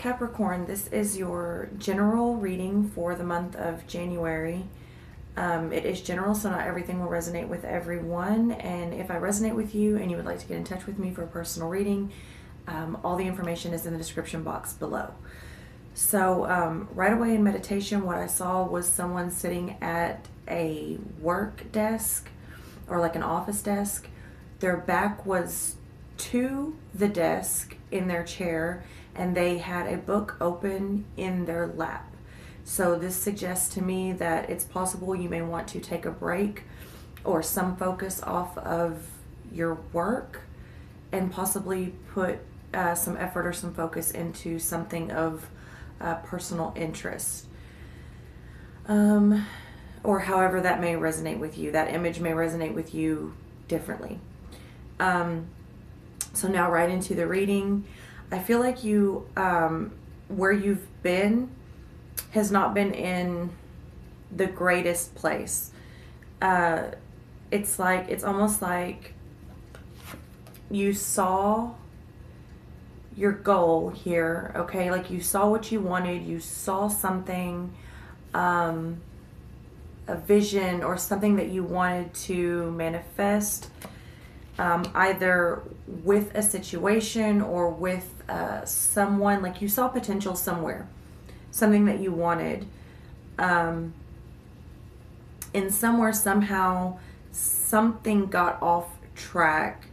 Capricorn, this is your general reading for the month of January. It is general, so not everything will resonate with everyone. And if I resonate with you and you would like to get in touch with me for a personal reading, all the information is in the description box below. So right away in meditation, what I saw was someone sitting at a work desk or like an office desk. Their back was to the desk in their chair, and they had a book open in their lap. So this suggests to me that it's possible you may want to take a break or some focus off of your work and possibly put some effort or some focus into something of personal interest. Or however that may resonate with you. That image may resonate with you differently. So now right into the reading. I feel like you, where you've been has not been in the greatest place. It's almost like you saw your goal here, okay? Like you saw what you wanted, you saw something, a vision or something that you wanted to manifest, either with a situation or with someone. Like you saw potential somewhere, something that you wanted, and somewhere, somehow, something got off track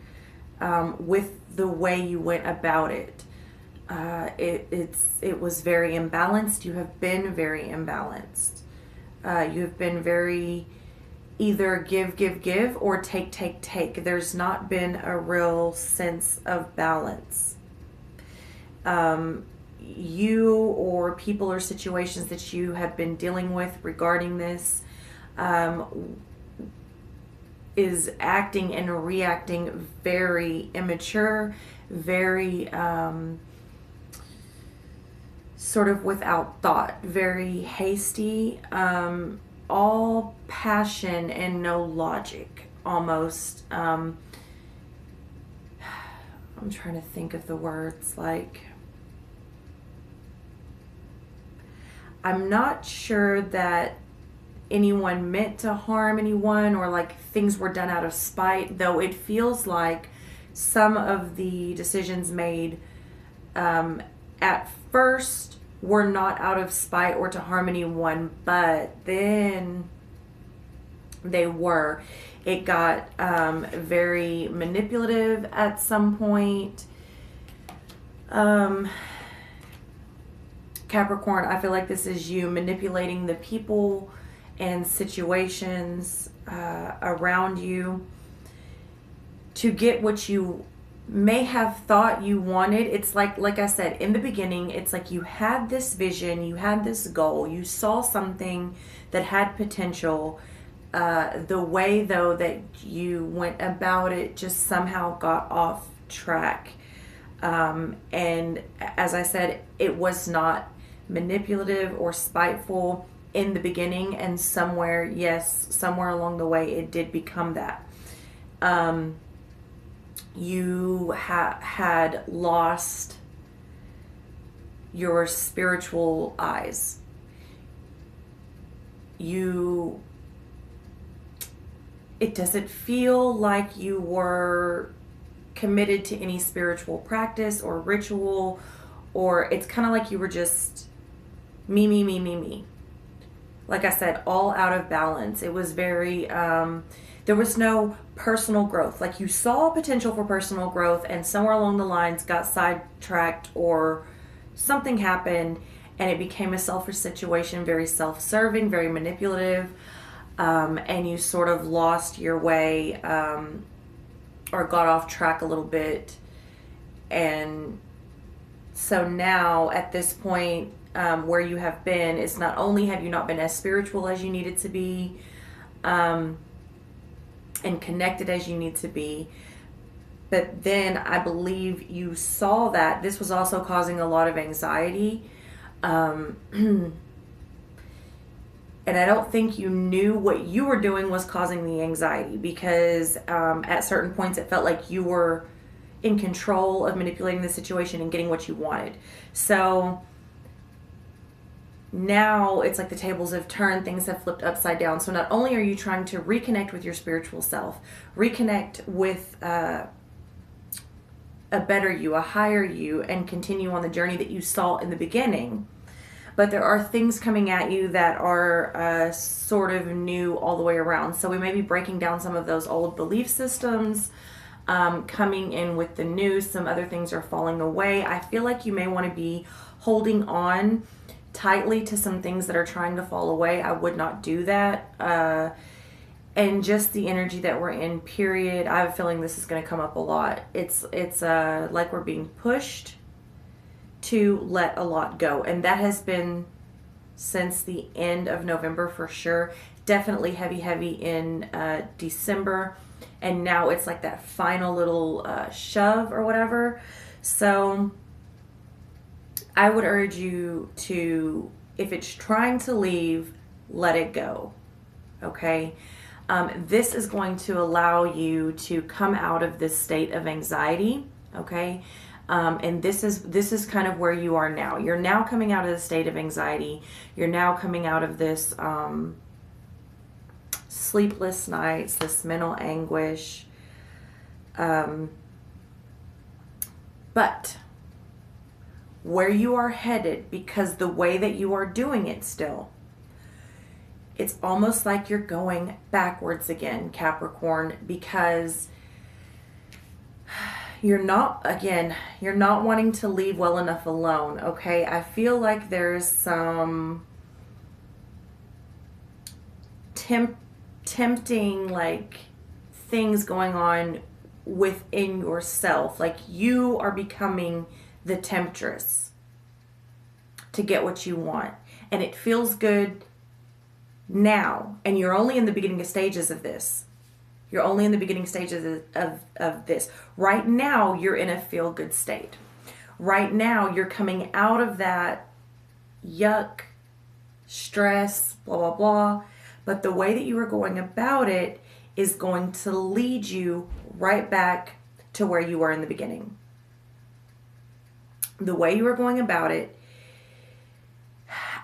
with the way you went about it. It was very imbalanced. You have been very imbalanced. You have been very either give or take. There's not been a real sense of balance. You or people or situations that you have been dealing with regarding this is acting and reacting very immature, very sort of without thought, very hasty, all passion and no logic almost. I'm trying to think of the words. Like, I'm not sure that anyone meant to harm anyone or like things were done out of spite, though it feels like some of the decisions made at first were not out of spite or to harm anyone, but then they were. It got very manipulative at some point. Capricorn, I feel like this is you manipulating the people and situations around you to get what you may have thought you wanted. It's like I said in the beginning, it's like you had this vision, you had this goal, you saw something that had potential. The way though that you went about it just somehow got off track. And as I said, it was not manipulative or spiteful in the beginning, and somewhere along the way it did become that. You had lost your spiritual eyes. It doesn't feel like you were committed to any spiritual practice or ritual, or it's kind of like you were just me. Like I said, all out of balance. It was very, there was no personal growth. Like you saw potential for personal growth and somewhere along the lines got sidetracked or something happened and it became a selfish situation, very self-serving, very manipulative, and you sort of lost your way or got off track a little bit. And so now at this point, where you have been is not only have you not been as spiritual as you needed to be and connected as you need to be, but then I believe you saw that this was also causing a lot of anxiety. And I don't think you knew what you were doing was causing the anxiety, because at certain points it felt like you were in control of manipulating the situation and getting what you wanted. So now it's like the tables have turned, things have flipped upside down. So not only are you trying to reconnect with your spiritual self, reconnect with a better you, a higher you, and continue on the journey that you saw in the beginning, but there are things coming at you that are sort of new all the way around. So we may be breaking down some of those old belief systems, coming in with the new. Some other things are falling away. I feel like you may want to be holding on tightly to some things that are trying to fall away. I would not do that. And just the energy that we're in, period, I have a feeling this is going to come up a lot. It's like we're being pushed to let a lot go, and that has been since the end of November for sure. Definitely heavy in December, and now it's like that final little shove or whatever. So I would urge you to, if it's trying to leave, let it go. Okay. This is going to allow you to come out of this state of anxiety. Okay. And this is kind of where you are now. You're now coming out of the state of anxiety. You're now coming out of this sleepless nights, this mental anguish. But where you are headed, because the way that you are doing it still, it's almost like you're going backwards again, Capricorn, because you're not wanting to leave well enough alone, okay? I feel like there's some tempting, like, things going on within yourself. Like, you are becoming the temptress to get what you want. And it feels good now. And you're only in the beginning stages of this. You're only in the beginning stages of this. Right now, you're in a feel-good state. Right now, you're coming out of that yuck, stress, blah, blah, blah. But the way that you are going about it is going to lead you right back to where you were in the beginning. The way you are going about it,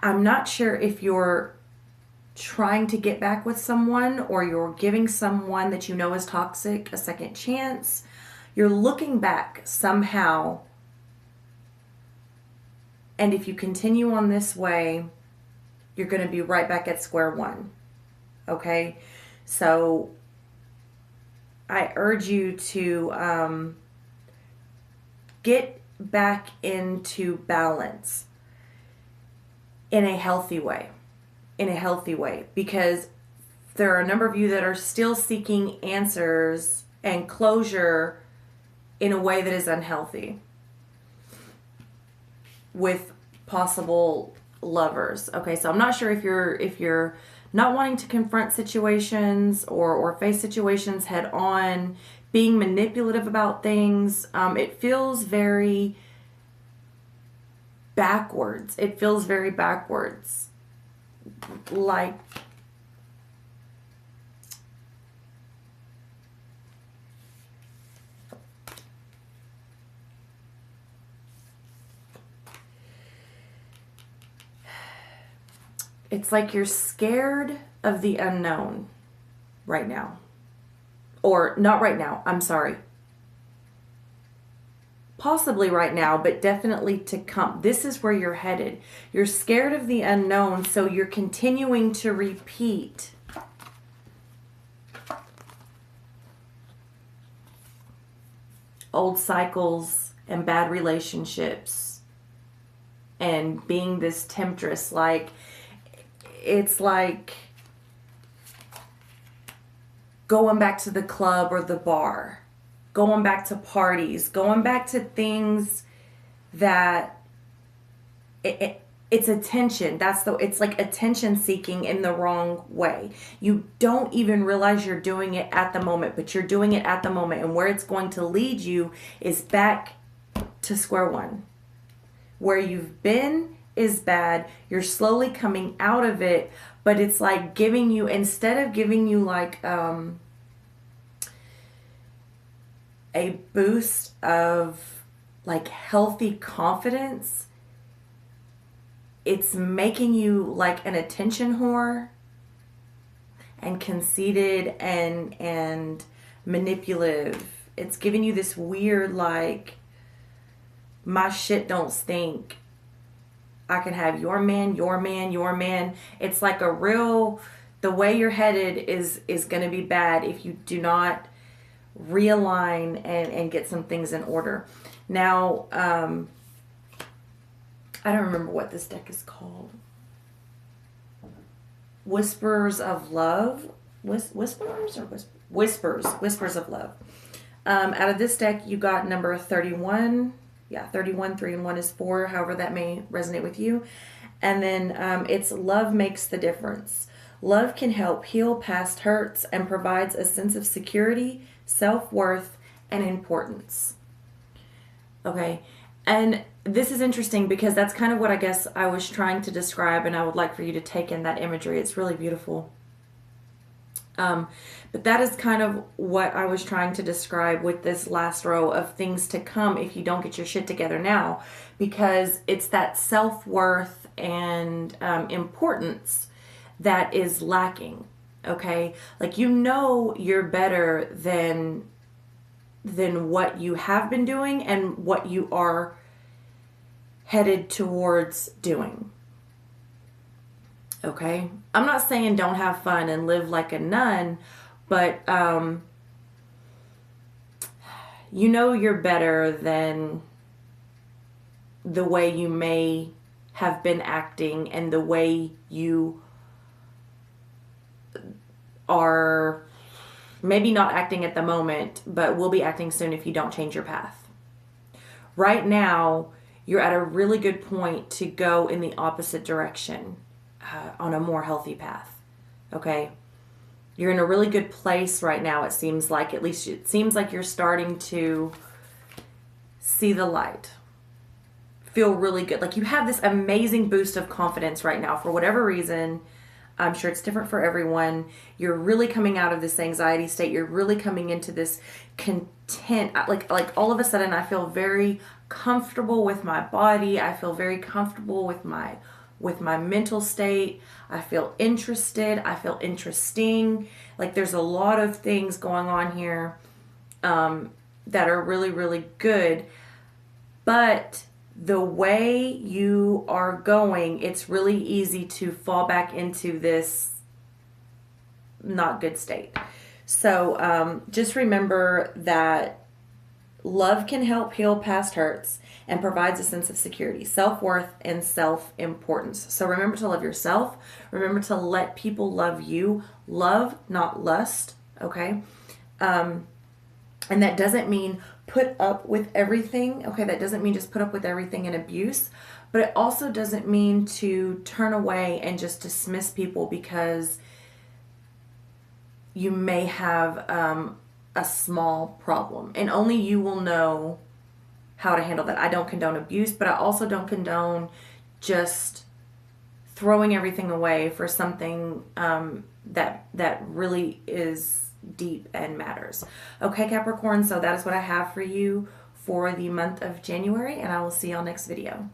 I'm not sure if you're trying to get back with someone or you're giving someone that you know is toxic a second chance. You're looking back somehow, and if you continue on this way, you're going to be right back at square one. Okay? So I urge you to get back into balance in a healthy way. In a healthy way, because there are a number of you that are still seeking answers and closure in a way that is unhealthy with possible lovers. Okay, so I'm not sure if you're not wanting to confront situations or face situations head on, being manipulative about things. It feels very backwards. It feels very backwards. Like, it's like you're scared of the unknown right now. Or not right now, I'm sorry. Possibly right now, but definitely to come. This is where you're headed. You're scared of the unknown, so you're continuing to repeat old cycles and bad relationships and being this temptress. Like, it's like going back to the club or the bar, going back to parties, going back to things that it's attention. It's like attention seeking in the wrong way. You don't even realize you're doing it at the moment, but you're doing it at the moment. And where it's going to lead you is back to square one. Where you've been is bad. You're slowly coming out of it, but it's like giving you, instead of giving you like, a boost of like healthy confidence. It's making you like an attention whore and conceited and manipulative. It's giving you this weird like, my shit don't stink. I can have your man, your man, your man. It's like a real, the way you're headed is going to be bad if you do not realign and get some things in order. Now, I don't remember what this deck is called. Whispers of Love. Whispers or Whispers? Whispers of Love. Out of this deck, you got number 31. Yeah, 31, 3 and 1 is 4, however that may resonate with you. And then it's Love Makes the Difference. Love can help heal past hurts and provides a sense of security, self-worth, and importance. Okay, and this is interesting because that's kind of what I guess I was trying to describe, and I would like for you to take in that imagery. It's really beautiful. But that is kind of what I was trying to describe with this last row of things to come if you don't get your shit together now, because it's that self-worth and importance that is lacking. Okay, like, you know, you're better than what you have been doing and what you are headed towards doing. Okay, I'm not saying don't have fun and live like a nun, but you know you're better than the way you may have been acting and the way you are maybe not acting at the moment, but will be acting soon if you don't change your path. Right now, you're at a really good point to go in the opposite direction. On a more healthy path. Okay, you're in a really good place right now. It seems like, at least it seems like you're starting to see the light, feel really good, like you have this amazing boost of confidence right now for whatever reason. I'm sure it's different for everyone. You're really coming out of this anxiety state. You're really coming into this content, like all of a sudden I feel very comfortable with my body. I feel very comfortable with my mental state. I feel interested. I feel interesting. Like, there's a lot of things going on here that are really, really good. But the way you are going, it's really easy to fall back into this not good state. So just remember that love can help heal past hurts and provides a sense of security, self-worth, and self-importance. So remember to love yourself. Remember to let people love you. Love, not lust, okay? And that doesn't mean put up with everything, okay? That doesn't mean just put up with everything in abuse, but it also doesn't mean to turn away and just dismiss people because you may have a small problem, and only you will know how to handle that. I don't condone abuse, but I also don't condone just throwing everything away for something that really is deep and matters. Okay, Capricorn, so that is what I have for you for the month of January, and I will see y'all next video.